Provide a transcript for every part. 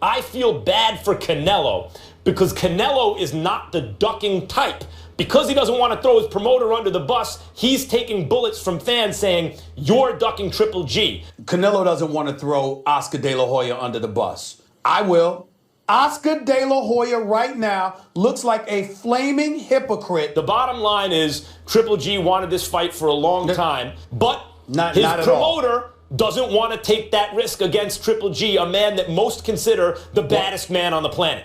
I feel bad for Canelo because Canelo is not the ducking type. Because he doesn't want to throw his promoter under the bus, he's taking bullets from fans saying, you're ducking Triple G. Canelo doesn't want to throw Oscar De La Hoya under the bus. I will. Oscar De La Hoya right now looks like a flaming hypocrite. The bottom line is Triple G wanted this fight for a long time, but his promoter doesn't want to take that risk against Triple G, a man that most consider the baddest man on the planet.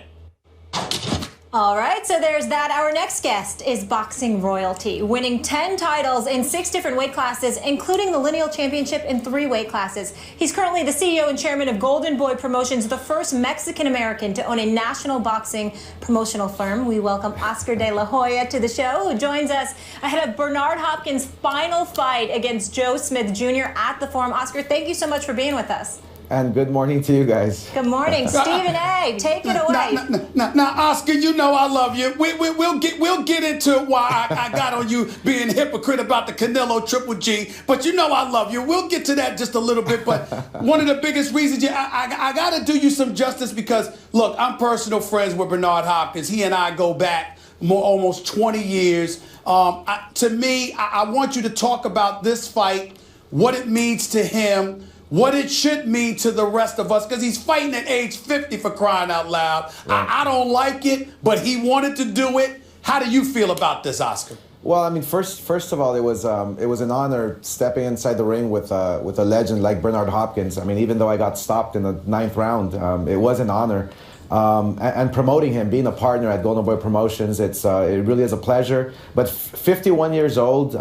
All right, so there's that. Our next guest is boxing royalty, winning 10 titles in 6 different weight classes, including the lineal championship in 3 weight classes. He's currently the CEO and chairman of Golden Boy Promotions, the first Mexican-American to own a national boxing promotional firm. We welcome Oscar De La Hoya to the show, who joins us ahead of Bernard Hopkins' final fight against Joe Smith Jr. at the Forum. Oscar, thank you so much for being with us. And good morning to you guys. Good morning. Stephen A., take it away. Now, Oscar, you know I love you. We'll get into why I got on you being a hypocrite about the Canelo Triple G, but you know I love you. We'll get to that just a little bit, but one of the biggest reasons, I got to do you some justice because, look, I'm personal friends with Bernard Hopkins. He and I go back almost 20 years. To me, I want you to talk about this fight, what it means to him, what it should mean to the rest of us, because he's fighting at age 50 for crying out loud. Right. I don't like it, but he wanted to do it. How do you feel about this, Oscar? Well, I mean, first of all, it was an honor stepping inside the ring with a legend like Bernard Hopkins. I mean, even though I got stopped in the 9th round, it was an honor. And promoting him, being a partner at Golden Boy Promotions, it really is a pleasure. But 51 years old,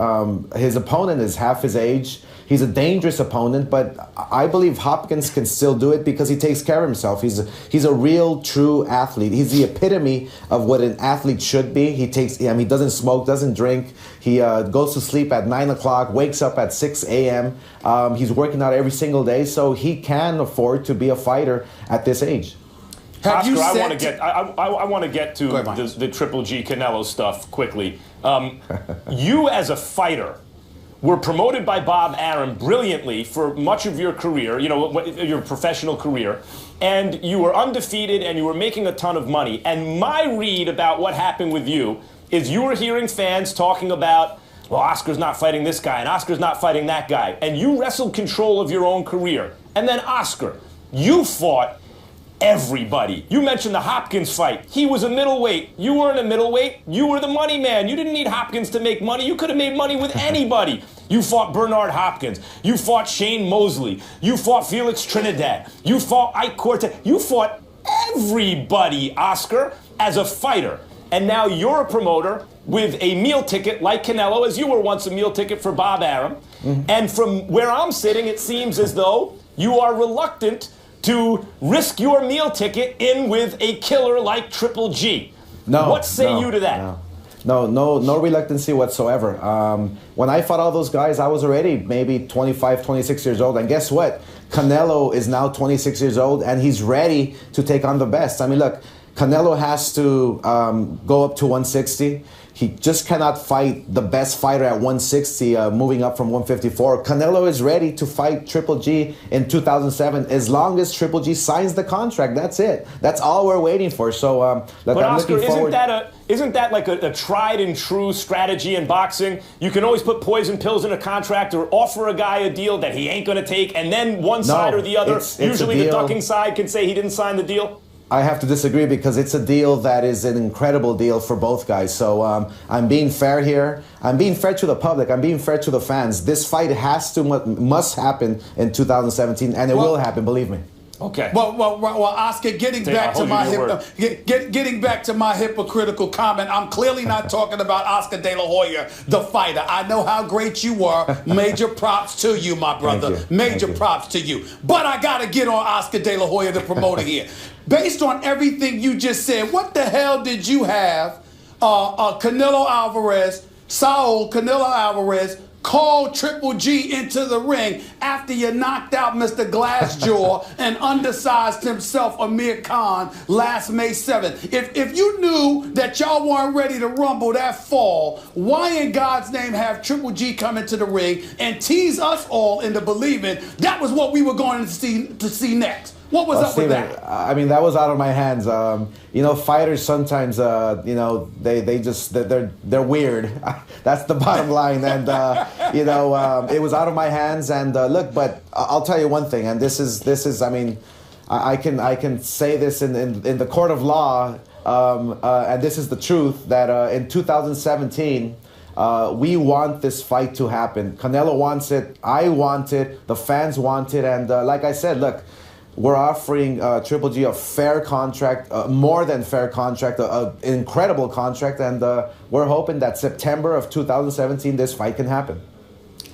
his opponent is half his age. He's a dangerous opponent, but I believe Hopkins can still do it because he takes care of himself. He's a real, true athlete. He's the epitome of what an athlete should be. He doesn't smoke, doesn't drink. He goes to sleep at 9 o'clock, wakes up at 6 a.m. He's working out every single day, so he can afford to be a fighter at this age. Oscar, I want to get to the Triple G Canelo stuff quickly. You as a fighter were promoted by Bob Arum brilliantly for much of your career, your professional career, and you were undefeated and you were making a ton of money. And my read about what happened with you is you were hearing fans talking about, well, Oscar's not fighting this guy and Oscar's not fighting that guy. And you wrestled control of your own career. And then Oscar, you fought everybody. You mentioned the Hopkins fight. He was a middleweight. You weren't a middleweight. You were the money man. You didn't need Hopkins to make money. You could have made money with anybody. You fought Bernard Hopkins. You fought Shane Mosley. You fought Felix Trinidad. You fought Ike Cortez. You fought everybody, Oscar, as a fighter. And now you're a promoter with a meal ticket like Canelo, as you were once a meal ticket for Bob Arum. Mm-hmm. And from where I'm sitting, it seems as though you are reluctant to risk your meal ticket in with a killer like Triple G. What say you to that? No reluctancy whatsoever. When I fought all those guys, I was already maybe 25, 26 years old. And guess what? Canelo is now 26 years old, and he's ready to take on the best. I mean, look, Canelo has to go up to 160. He just cannot fight the best fighter at 160, moving up from 154. Canelo is ready to fight Triple G in 2007 as long as Triple G signs the contract. That's it. That's all we're waiting for. So, but I'm Oscar, looking forward. Isn't that like a tried and true strategy in boxing? You can always put poison pills in a contract or offer a guy a deal that he ain't going to take, and then one side or the other, usually the ducking side, can say he didn't sign the deal. I have to disagree because it's a deal that is an incredible deal for both guys. So I'm being fair here. I'm being fair to the public. I'm being fair to the fans. This fight must happen in 2017, and it will happen, believe me. Okay. Well, Oscar, getting back to my hypocritical comment, I'm clearly not talking about Oscar De La Hoya, the fighter. I know how great you are. Major props to you, my brother. Major props to you. But I got to get on Oscar De La Hoya, the promoter here. Based on everything you just said, what the hell did you have Canelo Alvarez, Saul Canelo Alvarez, called Triple G into the ring after you knocked out Mr. Glassjaw and undersized himself, Amir Khan, last May 7th. If you knew that y'all weren't ready to rumble that fall, why in God's name have Triple G come into the ring and tease us all into believing that was what we were going to see next? What was up with that? I mean, that was out of my hands. You know, fighters sometimes, you know, they're weird. That's the bottom line. And you know, it was out of my hands. And look, but I'll tell you one thing. And this is. I mean, I can say this in the court of law. And this is the truth that in 2017. We want this fight to happen. Canelo wants it. I want it. The fans want it. And like I said, look, we're offering Triple G a fair contract, more than fair contract, an incredible contract. And we're hoping that September of 2017, this fight can happen.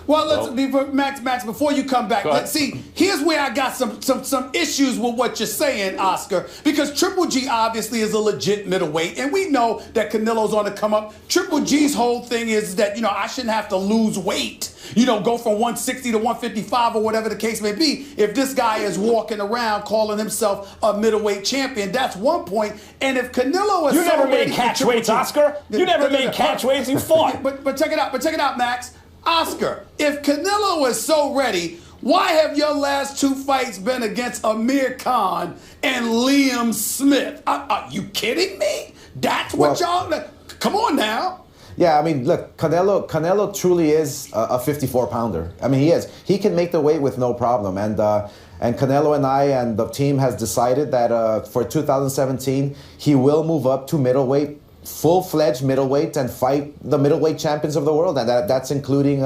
Well, Max, before you come back, let's see. Here's where I got some issues with what you're saying, Oscar, because Triple G obviously is a legit middleweight, and we know that Canelo's on the come up. Triple G's whole thing is that, you know, I shouldn't have to lose weight, you know, go from 160 to 155 or whatever the case may be. If this guy is walking around calling himself a middleweight champion, that's one point. And if Canelo is you never made catch weights, Oscar. You never made catch weights. You fought. But check it out, Max. Oscar, if Canelo is so ready, why have your last two fights been against Amir Khan and Liam Smith? Are you kidding me? That's what y'all... Come on now. Yeah, I mean, look, Canelo truly is a 54-pounder. I mean, he is. He can make the weight with no problem. And Canelo and I and the team has decided that for 2017, he will move up to middleweight, full-fledged middleweight, and fight the middleweight champions of the world, and that's including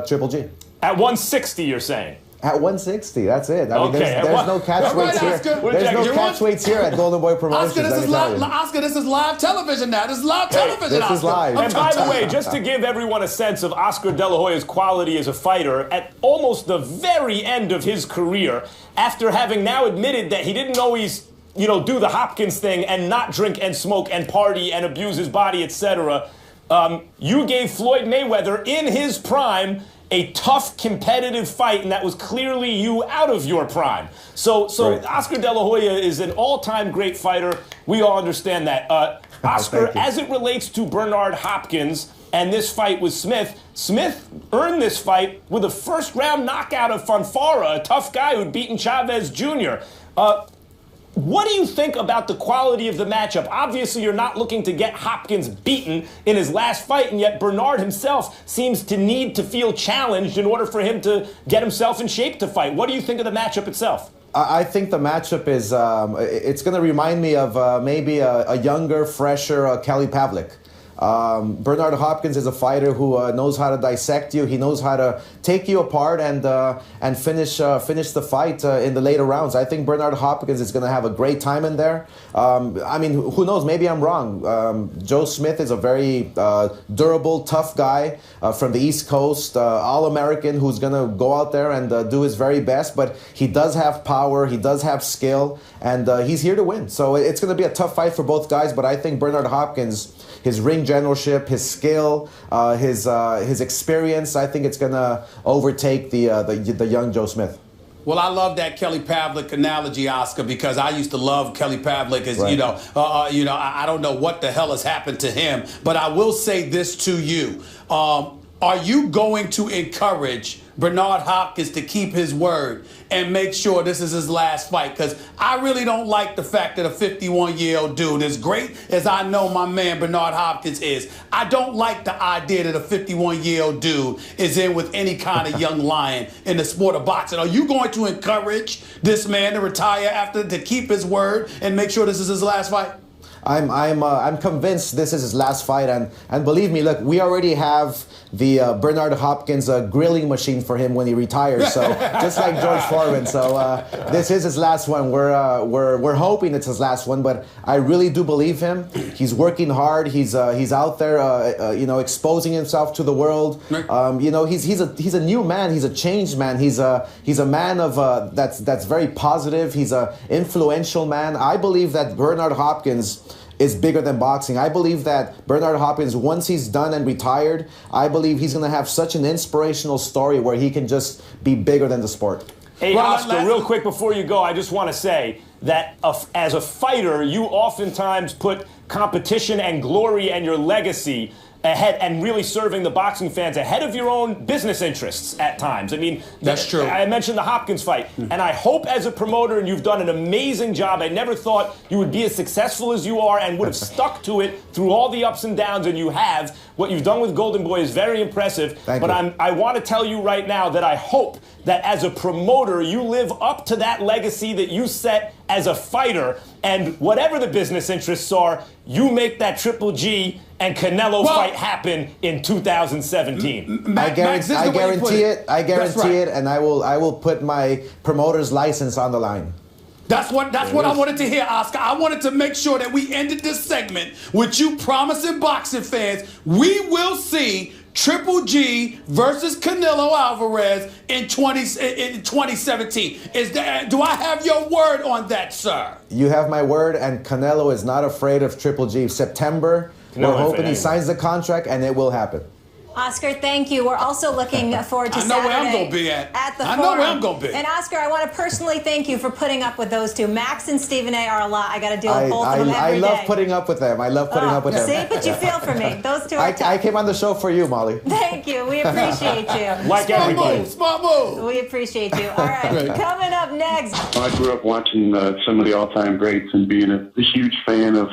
Triple G. At 160, you're saying? At 160, that's it. I mean, there's no catch weights here. There's no catch weights here at Golden Boy Promotions. Oscar, this is live television now. This is live television, This is live. And by the way, just to give everyone a sense of Oscar De La Hoya's quality as a fighter, at almost the very end of his career, after having now admitted that he didn't always, you know, do the Hopkins thing and not drink and smoke and party and abuse his body, etc. You gave Floyd Mayweather in his prime a tough, competitive fight, and that was clearly you out of your prime. So right. Oscar De La Hoya is an all-time great fighter. We all understand that. Oscar, as it relates to Bernard Hopkins and this fight with Smith, Smith earned this fight with a first-round knockout of Fonfara, a tough guy who'd beaten Chavez Jr. What do you think about the quality of the matchup? Obviously, you're not looking to get Hopkins beaten in his last fight, and yet Bernard himself seems to need to feel challenged in order for him to get himself in shape to fight. What do you think of the matchup itself? I think the matchup is, it's going to remind me of maybe a younger, fresher Kelly Pavlik. Bernard Hopkins is a fighter who knows how to dissect you. He knows how to take you apart and finish the fight in the later rounds. I think Bernard Hopkins is going to have a great time in there. I mean, who knows? Maybe I'm wrong. Joe Smith is a very durable, tough guy from the East Coast, All-American who's going to go out there and do his very best. But he does have power. He does have skill. And he's here to win. So it's going to be a tough fight for both guys. But I think Bernard Hopkins, his ring generalship, his skill, his experience, I think it's going to overtake the young Joe Smith. Well, I love that Kelly Pavlik analogy, Oscar, because I used to love Kelly Pavlik. As right. I don't know what the hell has happened to him, but I will say this to you: are you going to encourage Bernard Hopkins to keep his word and make sure this is his last fight? Because I really don't like the fact that a 51-year-old dude, as great as I know my man Bernard Hopkins is, I don't like the idea that a 51-year-old dude is in with any kind of young lion in the sport of boxing. Are you going to encourage this man to retire to keep his word and make sure this is his last fight? I'm convinced this is his last fight, and believe me, look, we already have the Bernard Hopkins grilling machine for him when he retires. So just like George Foreman. So this is his last one. We're hoping it's his last one, but I really do believe him. He's working hard. He's out there, exposing himself to the world. He's a new man. He's a changed man. He's a man of that's very positive. He's a influential man. I believe that Bernard Hopkins is bigger than boxing. I believe that Bernard Hopkins, once he's done and retired, I believe he's going to have such an inspirational story where he can just be bigger than the sport. Hey, Oscar, real quick before you go, I just want to say that as a fighter, you oftentimes put competition and glory and your legacy ahead and really serving the boxing fans ahead of your own business interests at times. I mean, that's true. I mentioned the Hopkins fight, and I hope as a promoter, and you've done an amazing job. I never thought you would be as successful as you are and would have stuck to it through all the ups and downs, and you have. What you've done with Golden Boy is very impressive. Thank you. I want to tell you right now that I hope that as a promoter, you live up to that legacy that you set as a fighter, and whatever the business interests are, you make that Triple G and Canelo fight happen in 2017. I guarantee it. I guarantee it, and I will put my promoter's license on the line. That's what I wanted to hear, Oscar. I wanted to make sure that we ended this segment with you promising boxing fans we will see Triple G versus Canelo Alvarez in 2017. Do I have your word on that, sir? You have my word, and Canelo is not afraid of Triple G. September, we're hoping he signs the contract, and it will happen. Oscar, thank you. We're also looking forward to Saturday. I know where I'm going to be at. The I know where I'm going to be. And Oscar, I want to personally thank you for putting up with those two. Max and Stephen A. are a lot. I got to deal with both of them every day. I love putting up with them. I love putting up with them. See, but you feel for me. Those two are tough. I came on the show for you, Molly. Thank you. We appreciate you. Like everybody. Smart move. We appreciate you. All right, coming up next. I grew up watching some of the all-time greats and being a huge fan of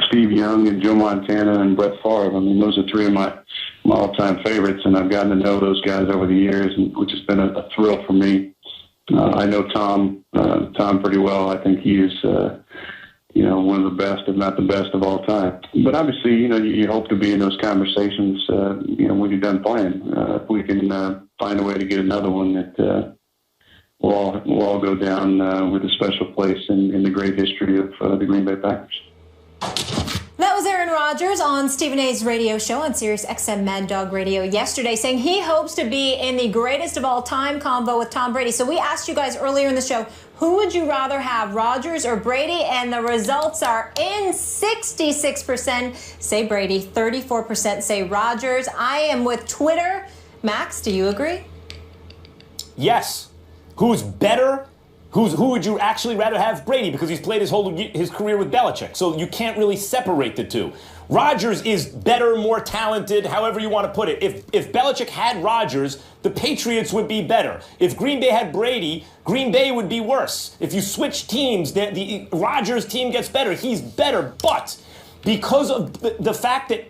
Steve Young and Joe Montana and Brett Favre. I mean, those are three of my all-time favorites, and I've gotten to know those guys over the years, which has been a thrill for me. I know Tom pretty well. I think he is, one of the best, if not the best of all time. But obviously, you hope to be in those conversations, when you're done playing. If we can find a way to get another one that will all go down with a special place in the great history of the Green Bay Packers. That was Aaron Rodgers on Stephen A's radio show on Sirius XM Mad Dog Radio yesterday, saying he hopes to be in the greatest of all time combo with Tom Brady. So we asked you guys earlier in the show, who would you rather have, Rodgers or Brady? And the results are in. 66% say Brady, 34% say Rodgers. I am with Twitter. Max, do you agree? Yes. Who's better? Who would you actually rather have? Brady, because he's played his career with Belichick. So you can't really separate the two. Rodgers is better, more talented, however you want to put it. If Belichick had Rodgers, the Patriots would be better. If Green Bay had Brady, Green Bay would be worse. If you switch teams, the Rodgers team gets better. He's better. But because of the fact that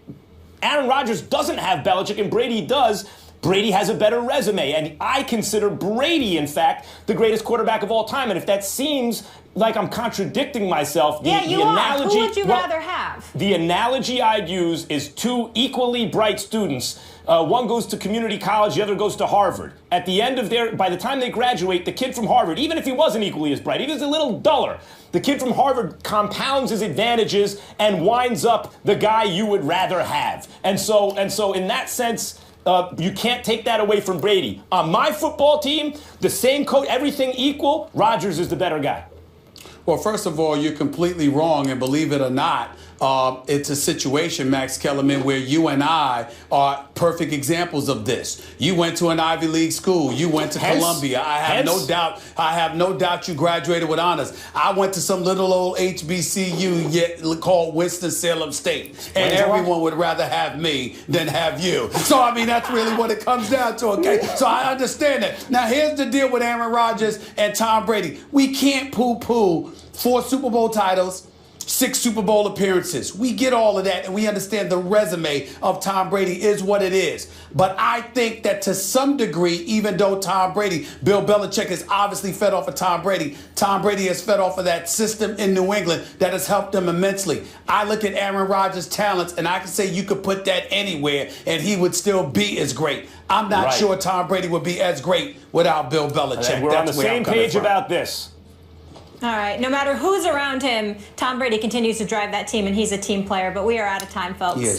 Aaron Rodgers doesn't have Belichick and Brady does, Brady has a better resume, and I consider Brady, in fact, the greatest quarterback of all time. And if that seems like I'm contradicting myself, the analogy... Who would you rather have? The analogy I'd use is two equally bright students. One goes to community college, the other goes to Harvard. At the end of by the time they graduate, the kid from Harvard, even if he wasn't equally as bright, even if he was a little duller, the kid from Harvard compounds his advantages and winds up the guy you would rather have. And so in that sense... you can't take that away from Brady. On my football team, the same coach, everything equal, Rodgers is the better guy. Well, first of all, you're completely wrong, and believe it or not, it's a situation, Max Kellerman, where you and I are perfect examples of this. You went to an Ivy League school. You went to Columbia. I have no doubt you graduated with honors. I went to some little old HBCU called Winston-Salem State, and everyone would rather have me than have you. So, I mean, that's really what it comes down to, okay? So I understand that. Now, here's the deal with Aaron Rodgers and Tom Brady. We can't poo-poo 4 Super Bowl titles, 6 Super Bowl appearances. We get all of that, and we understand the resume of Tom Brady is what it is. But I think that to some degree, even though Bill Belichick is obviously fed off of Tom Brady has fed off of that system in New England that has helped him immensely. I look at Aaron Rodgers' talents, and I can say you could put that anywhere, and he would still be as great. I'm not sure Tom Brady would be as great without Bill Belichick. And we're on the same page about this. All right. No matter who's around him, Tom Brady continues to drive that team, and he's a team player. But we are out of time, folks.